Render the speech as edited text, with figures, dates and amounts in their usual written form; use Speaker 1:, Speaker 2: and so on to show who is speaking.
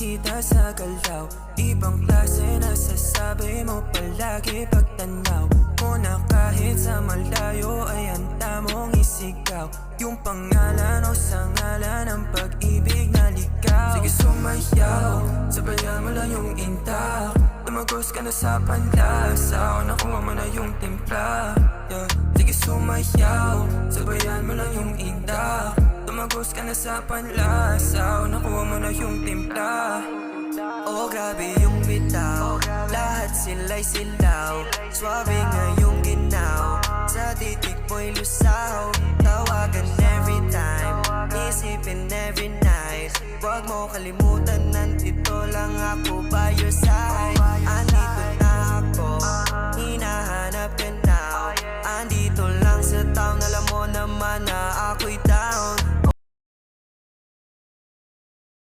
Speaker 1: kita sa galaw. Ibang klase nasasabi mo palagi pagtanaw mo na kahit sa malayo ay handa mong isigaw yung pangalan o sa ngalan ng pag-ibig na ligaw. Sige sumayaw, sabayan mo lang yung intak. Tumagos ka na sa panlasa o nakuha mo na yung timpla, yeah. Sige sumayaw, sabayan mo lang yung intak. Tumagos ka na sa panlasa o nakuha mo na yung timpla. Oh grabe yung bitaw, lahat sila'y silaw. Swabe ngayong ginaw, sa titik mo'y lusaw. Tawagan every time, isipin every night. Huwag mo kalimutan, nandito lang ako by your side. Andito na ako, hinahanap ka now. Andito lang sa town, alam mo naman na ako'y